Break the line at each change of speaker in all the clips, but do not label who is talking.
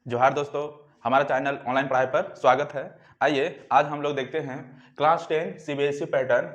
जोहार दोस्तों, हमारा चैनल ऑनलाइन पढ़ाई पर स्वागत है। आइए आज हम लोग देखते हैं class 10 CBSE pattern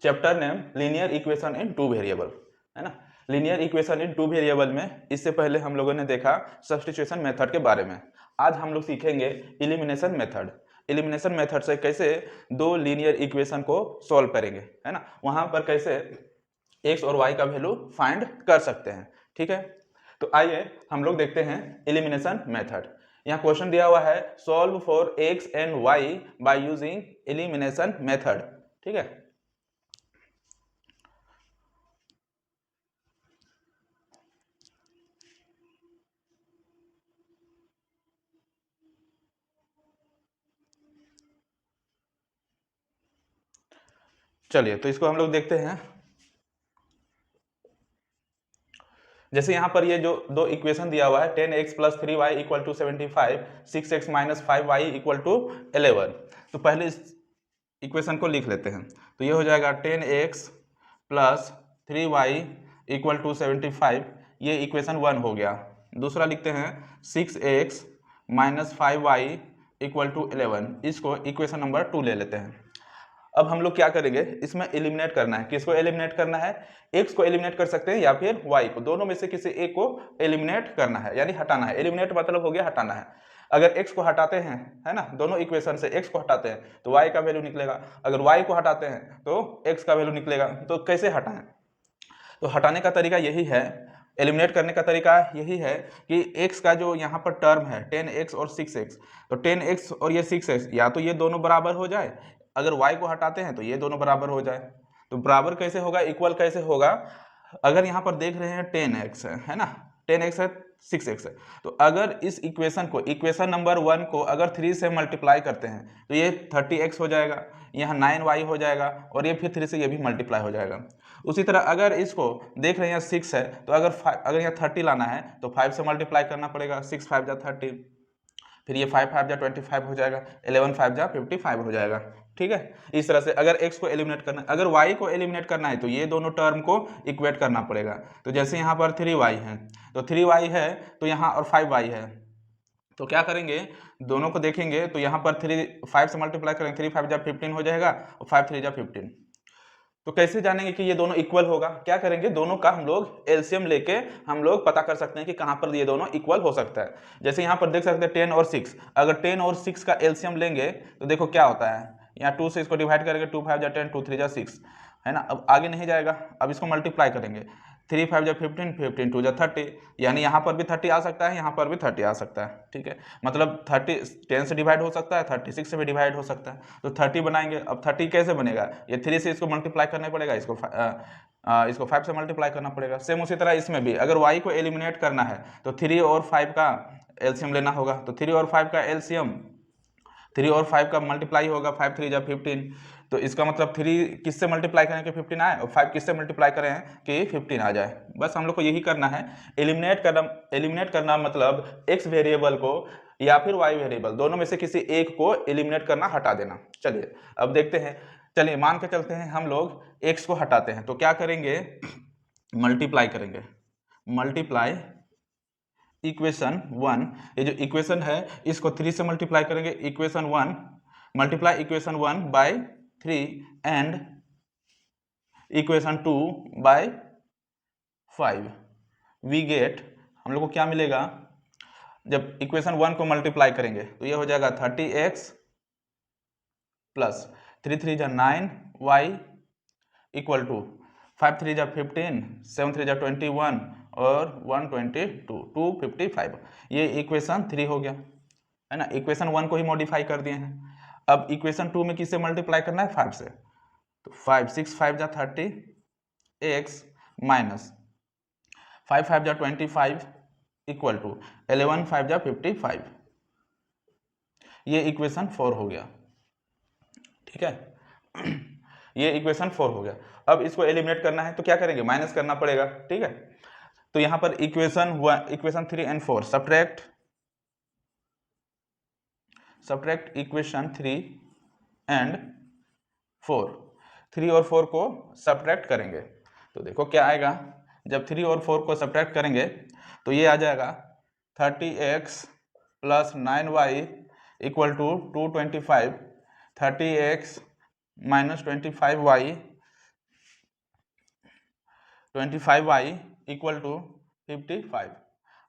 chapter name linear equation in two variable, है ना। Linear equation in two variable में इससे पहले हम लोगों ने देखा सब्स्टिट्यूशन मेथड के बारे में। आज हम लोग सीखेंगे एलिमिनेशन मेथड। एलिमिनेशन मेथड से कैसे दो लीनियर इक्वेशन को सॉल्व करेंगे, है ना। वहां पर कैसे एक्स और वाई का वैल्यू फाइंड कर सकते हैं, ठीक है। तो आइए हम लोग देखते हैं एलिमिनेशन मेथड। यहाँ क्वेश्चन दिया हुआ है solve for x and y by using elimination method, ठीक है। चलिए तो इसको हम लोग देखते हैं। जैसे यहाँ पर ये जो दो इक्वेशन दिया हुआ है 10x plus 3y equal to 75, 6x minus 5y equal to 11। तो पहले इस इक्वेशन को लिख लेते हैं। तो ये हो जाएगा 10x plus 3y equal to 75, ये इक्वेशन 1 हो गया। दूसरा लिखते हैं 6x minus 5y equal to 11, इसको इक्वेशन नंबर 2 ले लेते हैं। अब हम लोग क्या करेंगे, इसमें एलिमिनेट करना है। किसको एलिमिनेट करना है? एक्स को एलिमिनेट कर सकते हैं या फिर वाई को, दोनों में से किसी एक को एलिमिनेट करना है, यानी हटाना है। एलिमिनेट मतलब हो गया हटाना है। अगर एक्स को हटाते हैं, है ना, दोनों इक्वेशन से एक्स को हटाते हैं तो वाई का वैल्यू निकलेगा। अगर वाई को हटाते हैं तो एक्स का वैल्यू निकलेगा। तो कैसे हटाएं? तो हटाने का तरीका यही है, एलिमिनेट करने का तरीका यही है कि x का जो यहाँ पर टर्म है 10x और 6x, तो 10x और ये 6x या तो ये दोनों बराबर हो जाए, अगर y को हटाते हैं तो ये दोनों बराबर हो जाए। तो बराबर कैसे होगा, इक्वल कैसे होगा? अगर यहाँ पर देख रहे हैं 10x है ना, 10x है, 6x है, तो अगर इस इक्वेशन को, इक्वेशन नंबर 1 को अगर 3 से मल्टीप्लाई करते हैं तो ये 30x हो जाएगा, यहाँ 9y हो जाएगा, और ये फिर 3 से ये भी मल्टीप्लाई हो जाएगा। उसी तरह अगर इसको देख रहे हैं 6 है, तो अगर यहाँ 30 लाना है तो 5 से मल्टीप्लाई करना पड़ेगा, 6 5 जा 30, फिर ये 5 5 जा 25 हो जाएगा, 11 5 जा 55 हो जाएगा, ठीक है। इस तरह से अगर x को एलिमिनेट करना है, अगर y को एलिमिनेट करना है तो ये दोनों टर्म को इक्वेट करना पड़ेगा। तो जैसे यहाँ पर 3y है तो 3y है, तो यहाँ और 5y है, तो क्या करेंगे, दोनों को देखेंगे तो यहाँ पर 5 से मल्टीप्लाई करेंगे, 3 5 जा 15 हो जाएगा और 5 3 जा 15। तो कैसे जानेंगे कि ये दोनों इक्वल होगा? क्या करेंगे, दोनों का हम लोग एलसीएम लेके हम लोग पता कर सकते हैं कि कहां पर ये दोनों इक्वल हो सकता है। जैसे यहाँ पर देख सकते हैं 10 और 6, अगर 10 और 6 का एलसीएम लेंगे तो देखो क्या होता है, यहाँ 2 से इसको डिवाइड करेंगे, 2 5 जा 10, 2 3 जा 6, है ना। अब आगे नहीं जाएगा, अब इसको मल्टीप्लाई करेंगे, 3 5 जा 15, 15 2 जा 30, यानी यहाँ पर भी 30 आ सकता है, यहाँ पर भी 30 आ सकता है, ठीक है। मतलब 30 10 से डिवाइड हो सकता है, 36 से भी डिवाइड हो सकता है। तो 30 बनाएंगे। अब 30 कैसे बनेगा, ये 3 से इसको मल्टीप्लाई करना पड़ेगा, इसको 5 से मल्टीप्लाई करना पड़ेगा। सेम उसी तरह इसमें भी अगर y को एलिमिनेट करना है तो 3 और 5 का एलसीएम लेना होगा। तो 3 और 5 का एलसीएम, 3 और 5 का मल्टीप्लाई होगा, 5 3 जा 15, तो इसका मतलब 3 किससे मल्टीप्लाई करें कि 15 आए, और 5 किससे मल्टीप्लाई करें कि 15 आ जाए। बस हम लोग को यही करना है, एलिमिनेट करना मतलब x वेरिएबल को या फिर y वेरिएबल, दोनों में से किसी एक को एलिमिनेट करना, हटा देना। चलिए अब देखते हैं। चलिए मान के चलते हैं हम लोग x को हटाते हैं, तो क्या करेंगे, मल्टीप्लाई करेंगे, मल्टीप्लाई इक्वेशन 1, ये जो इक्वेशन है इसको 3 से मल्टीप्लाई करेंगे, equation 1 multiply equation 1 by 3 and equation 2 by 5, we get, हम लोग को क्या मिलेगा, जब इक्वेशन 1 को मल्टीप्लाई करेंगे तो ये हो जाएगा 30x प्लस 3 3 जा 9y इक्वल टू 5 3 जा 15, 7 3 जा 21 और 122, 255। ये इक्वेशन 3 हो गया, है ना। इक्वेशन 1 को ही मॉडिफाई कर दिए हैं। अब इक्वेशन 2 में किससे मल्टीप्लाई करना है, 5 से, तो 5 6 5 जा 30 x माइनस 5 5 जा 25 इक्वल टू 11 5 जा 55, ये इक्वेशन 4 हो गया, ठीक है। ये इक्वेशन 4 हो गया। अब इसको एलिमिनेट करना है तो क्या करेंगे, माइनस करना पड़ेगा, ठीक है। तो यहां पर equation 3 and 4 subtract equation 3 and 4, 3 और 4 को सब्ट्रैक्ट करेंगे तो देखो क्या आएगा, जब 3 और 4 को सब्ट्रैक्ट करेंगे तो ये आ जाएगा 30x plus 9y equal to 225, 30x minus 25y equal to 55।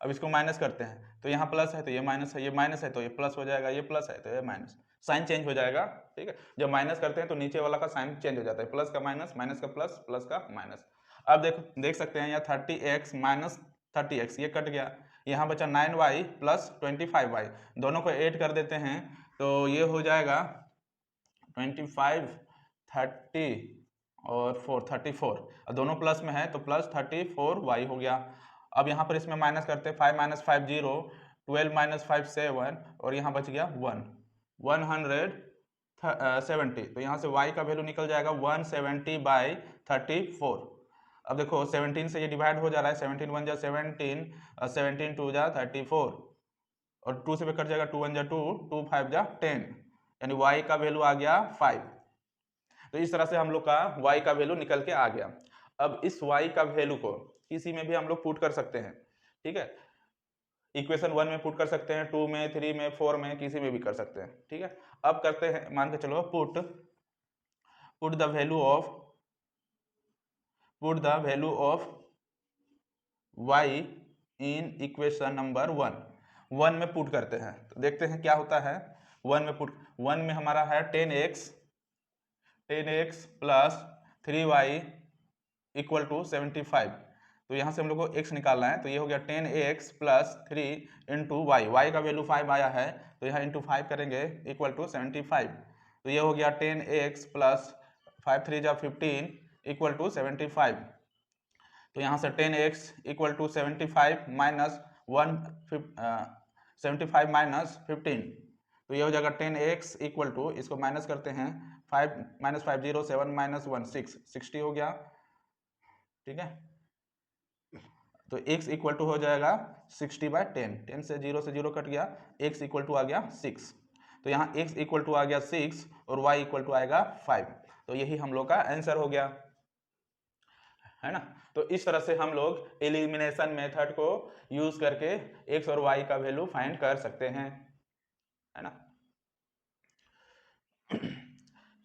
अब इसको माइनस करते हैं तो यहाँ प्लस है तो ये माइनस है, ये माइनस है तो ये प्लस हो जाएगा, ये प्लस है तो ये माइनस, साइन चेंज हो जाएगा। ठीक है, जब माइनस करते हैं तो नीचे वाला का साइन चेंज हो जाता है, प्लस का माइनस, माइनस का प्लस, प्लस का माइनस। अब देखो देख सकते हैं यहाँ 30x माइनस 30x ये कट गया, यहाँ बचा 9y प्लस 25y, दोनों को ऐड कर देते हैं तो ये हो जाएगा 25, 30 और 4 34, दोनों प्लस में है तो प्लस 34y हो गया। अब यहाँ पर इसमें माइनस करते हैं, 5 माइनस 5 0, 12 माइनस 5 7, और यहाँ बच गया 170, तो यहाँ से y का वैल्यू निकल जाएगा 170/34। अब देखो 17 से ये डिवाइड हो जा रहा है, 17 1 जा 17, 17 2 जा 34, और 2 से भी कट जाएगा, 2 1 जा 2, 2 5 जा 10, यानी y का वैल्यू आ गया 5। तो इस तरह से हम लोग का y का वैल्यू निकल के आ गया। अब इस y का वैल्यू को किसी में भी हम लोग पुट कर सकते हैं। ठीक है, इक्वेशन 1 में पुट कर सकते हैं, 2 में, 3 में, 4 में, किसी में भी कर सकते हैं। ठीक है, अब करते हैं, मान के चलो put the value of y in equation number 1 में पुट करते हैं तो देखते हैं क्या होता है। 1 में हमारा है 10x plus 3y equal to 75, तो यहाँ से हम लोग को x निकालना है, तो ये हो गया 10x प्लस 3 इंटू y का वैल्यू 5 आया है तो यहाँ इंटू 5 करेंगे इक्वल टू 75, तो ये हो गया 10x प्लस 5 3 जा 15 इक्वल टू 75, तो यहाँ से 10x equal to 75 minus 75 minus 15, तो ये हो जाएगा 10x इक्वल टू, इसको माइनस करते हैं, 5 माइनस 5 0, 7 माइनस 1 6, 60 हो गया। ठीक है, तो x इक्वल टू हो जाएगा 60/10, 10 से 0 कट गया, x इक्वल टू आ गया 6, तो यहाँ x इक्वल टू आ गया 6 और y इक्वल टू आएगा 5, तो यही हम लोग का आंसर हो गया, है ना। तो इस तरह से हम लोग एलिमिनेशन मेथड को यूज करके x और y का वैल्यू फाइंड कर सकते हैं, है ना।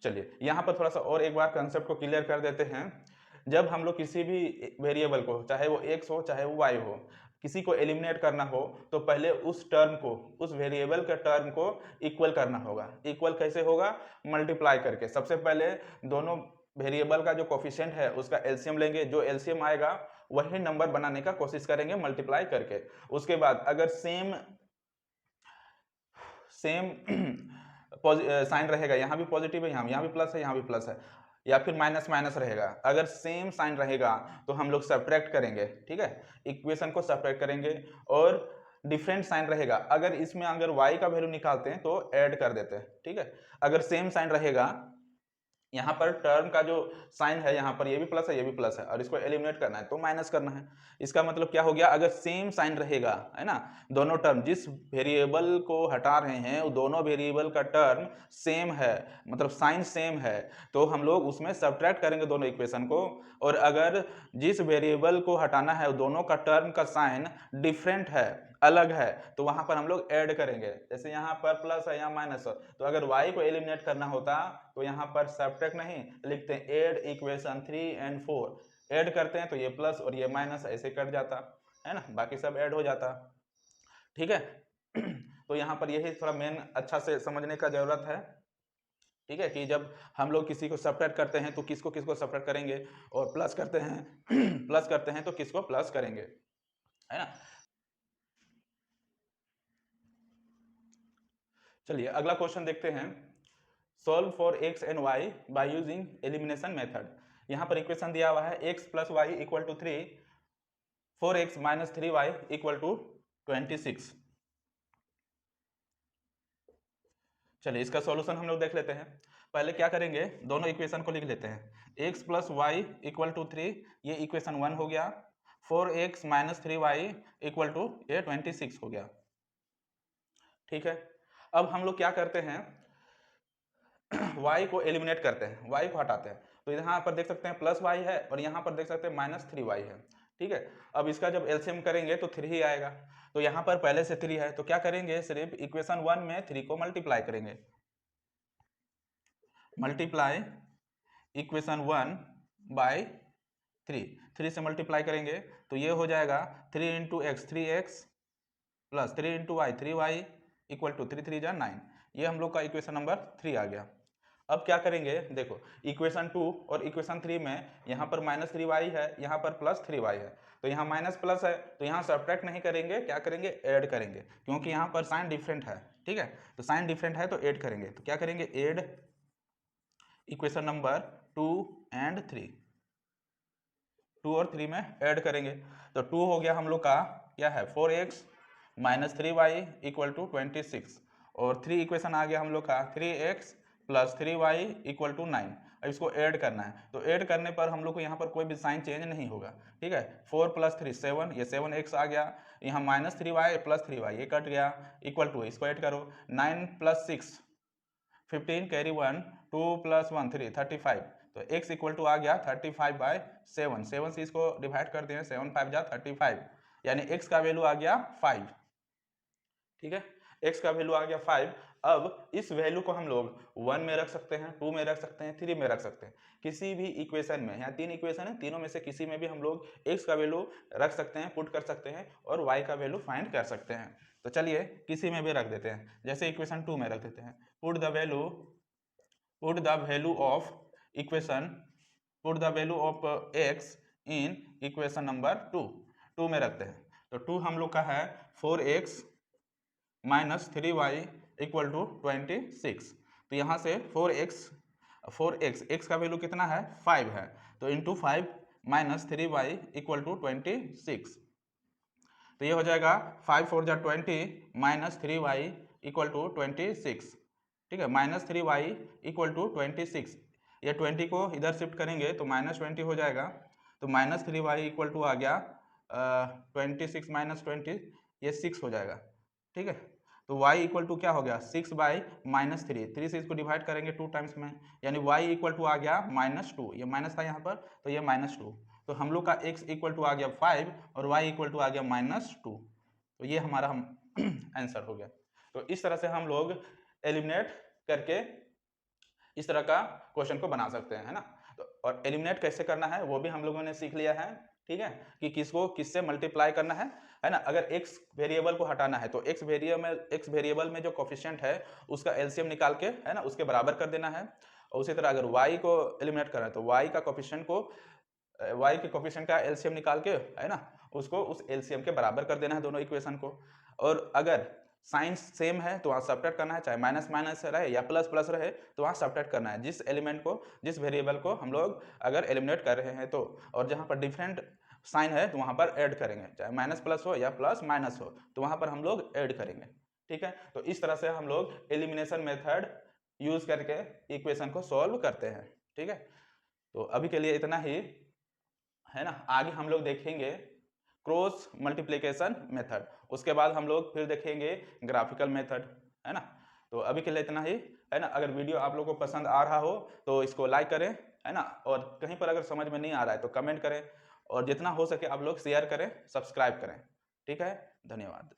चलिए यहाँ पर थोड़ा सा और एक बार कंसेप्ट को क्लियर कर देते हैं। जब हम लोग किसी भी वेरिएबल को, चाहे वो x हो चाहे वो y हो, किसी को एलिमिनेट करना हो तो पहले उस टर्म को, उस वेरिएबल के टर्म को इक्वल करना होगा। इक्वल कैसे होगा? मल्टीप्लाई करके। सबसे पहले दोनों वेरिएबल का जो कोफिशिएंट है उसका एलसीएम लेंगे, जो एलसीएम आएगा वही नंबर बनाने का कोशिश करेंगे मल्टीप्लाई करके। उसके बाद अगर सेम साइन रहेगा, यहाँ भी पॉजिटिव है, यहाँ भी प्लस है, यहाँ भी प्लस है, या फिर माइनस माइनस रहेगा, अगर सेम साइन रहेगा तो हम लोग सब्ट्रैक्ट करेंगे। ठीक है, इक्वेशन को सब्ट्रैक्ट करेंगे। और डिफरेंट साइन रहेगा, अगर इसमें अगर y का वैल्यू निकालते हैं तो ऐड कर देते हैं। ठीक है, अगर सेम साइन रहेगा, यहाँ पर टर्म का जो साइन है, यहाँ पर ये भी प्लस है, ये भी प्लस है, और इसको एलिमिनेट करना है तो माइनस करना है। इसका मतलब क्या हो गया? अगर सेम साइन रहेगा, है ना, दोनों टर्म, जिस वेरिएबल को हटा रहे हैं वो दोनों वेरिएबल का टर्म सेम है, मतलब साइन सेम है, तो हम लोग उसमें सब्ट्रैक्ट करेंगे दोनों इक्वेशन को। और अगर जिस वेरिएबल को हटाना है वो दोनों का टर्म का साइन डिफरेंट है, अलग है, तो वहां पर हम लोग ऐड करेंगे। जैसे यहाँ पर प्लस है, यहाँ माइनस है, तो अगर y को एलिमिनेट करना होता तो यहाँ पर सब्ट्रैक्ट नहीं लिखते हैं, ऐड इक्वेशन 3 और 4, ऐड करते हैं तो ये प्लस और ये माइनस ऐसे कट जाता है ना, बाकी सब ऐड हो जाता। ठीक है, तो यहाँ पर यही थोड़ा मेन अच्छा से समझने का जरूरत है। ठीक है, कि जब हम लोग किसी को सब्ट्रैक्ट करते हैं तो किसको किसको सब्ट्रैक्ट करेंगे, और प्लस करते हैं प्लस करते हैं तो किसको प्लस करेंगे, है ना। चलिए अगला क्वेश्चन देखते हैं। Solve for x and y by using elimination method. यहाँ पर इक्वेशन दिया हुआ है x plus y equal to 3, 4x minus 3y equal to 26। चलिए इसका सॉल्यूशन हम लोग देख लेते हैं। पहले क्या करेंगे, दोनों इक्वेशन को लिख लेते हैं। x plus y equal to 3, ये इक्वेशन 1 हो गया। 4x minus 3y equal to ये 26 हो गया। ठीक है, अब हम लोग क्या करते हैं, y को एलिमिनेट करते हैं, y को हटाते हैं। तो यहाँ पर देख सकते हैं प्लस y है और यहाँ पर देख सकते हैं माइनस 3y है। ठीक है। अब इसका जब एलसीएम करेंगे तो 3 ही आएगा, तो यहाँ पर पहले से 3 है, तो क्या करेंगे, सिर्फ इक्वेशन 1 में 3 को मल्टीप्लाई करेंगे, मल्टीप्लाई इक्वेशन 1 बाई 3 से मल्टीप्लाई करेंगे तो ये हो जाएगा 3 into x 3x plus 3 into y 3y equal to 3 3 जा 9। ये हम लोग का इक्वेशन नंबर 3 आ गया। अब क्या करेंगे, देखो इक्वेशन 2 और इक्वेशन 3 में यहाँ पर -3y है, यहाँ पर +3y है, तो यहाँ माइनस प्लस है, तो यहाँ सब्ट्रैक्ट नहीं करेंगे, क्या करेंगे, ऐड करेंगे, क्योंकि यहाँ पर साइन डिफरेंट है। ठीक है, तो साइन डिफरेंट है तो ऐड करेंगे, तो क्या करेंगे, ऐड इक्वेशन नंबर 2 एंड 3, 2 और 3 में ऐड करेंगे, तो 2 हो गया हम लोग का क्या है 4x minus 3y equal to 26, और 3 इक्वेशन आ गया हम लोग का 3x plus 3y equal to 9। अब इसको ऐड करना है, तो ऐड करने पर हम लोग को यहाँ पर कोई भी साइन चेंज नहीं होगा। ठीक है, 4 प्लस 3 7, ये 7x आ गया, यहाँ -3y प्लस 3y ये कट गया, इक्वल टू इसको ऐड करो, 9 प्लस 6 15 कैरी 1 2 प्लस 1 3 35, तो x इक्वल टू आ गया 35/7, 7 से इसको डिवाइड कर दें, 7 5 जा 35, यानी x का वैल्यू आ गया 5। ठीक है, x का वैल्यू आ गया 5। अब इस वैल्यू को हम लोग 1 में रख सकते हैं, 2 में रख सकते हैं, 3 में रख सकते हैं, किसी भी इक्वेशन में, यहाँ 3 इक्वेशन है, तीनों में से किसी में भी हम लोग x का वैल्यू रख सकते हैं, पुट कर सकते हैं, और y का वैल्यू फाइंड कर सकते हैं। तो चलिए किसी में भी रख देते हैं, जैसे इक्वेशन 2 में रख देते हैं, put the value of equation, put the value of x in equation number 2 में रखते हैं, तो 2 हम लोग का है 4x minus 3y equal to 26, तो यहाँ से 4x x का वैल्यू कितना है 5 है, तो into 5 minus 3y equal to 26, तो ये हो जाएगा 5 4 जा 20 माइनस 3y इक्वल टू 26। ठीक है, -3y इक्वल टू 26, ये 20 को इधर शिफ्ट करेंगे तो -20 हो जाएगा, तो -3y इक्वल टू आ गया 26 माइनस 20, ये 6 हो जाएगा। ठीक है, तो y इक्वल टू क्या हो गया 6/-3, 3 से इसको डिवाइड करेंगे 2 टाइम्स में, यानी y इक्वल टू आ गया -2, ये माइनस था यहाँ पर, तो ये -2, तो हम लोग का x इक्वल टू आ गया 5 और y इक्वल टू आ गया -2, तो ये हमारा आंसर हो गया। तो इस तरह से हम लोग एलिमिनेट करके इस तरह का क्वेश्चन को बना सकते हैं, है ना। तो और एलिमिनेट कैसे करना है वो भी हम लोगों ने सीख लिया है। ठीक है, कि किसको किससे मल्टीप्लाई करना है ना। अगर x वेरिएबल को हटाना है तो x वेरिएबल में जो कोफिशिएंट है उसका एलसीएम निकाल के, है ना, उसके बराबर कर देना है। और उसी तरह अगर y को एलिमिनेट करना है तो y का कोफिशिएंट को y के कोफिशिएंट का एलसीएम निकाल के, है ना, उसको उस एलसीएम के बराबर कर देना है दोनों इक्वेशन को। और अगर साइन सेम है तो वहाँ सब्ट्रैक्ट करना है, चाहे माइनस माइनस रहे या प्लस प्लस रहे तो वहाँ सब्ट्रैक्ट करना है, जिस एलिमेंट को, जिस वेरिएबल को हम लोग अगर एलिमिनेट कर रहे हैं तो। और जहाँ पर डिफरेंट साइन है तो वहाँ पर ऐड करेंगे, चाहे माइनस प्लस हो या प्लस माइनस हो तो वहाँ पर हम लोग ऐड करेंगे। ठीक है, तो इस तरह से हम लोग एलिमिनेशन मेथड यूज करके इक्वेशन को सॉल्व करते हैं। ठीक है, तो अभी के लिए इतना ही, है ना। आगे हम लोग देखेंगे क्रॉस मल्टीप्लिकेशन मेथड, उसके बाद हम लोग फिर देखेंगे ग्राफिकल मेथड, है ना। तो अभी के लिए इतना ही, है ना। अगर वीडियो आप लोगों को पसंद आ रहा हो तो इसको लाइक करें, है ना, और कहीं पर अगर समझ में नहीं आ रहा है तो कमेंट करें, और जितना हो सके आप लोग शेयर करें, सब्सक्राइब करें। ठीक है, धन्यवाद।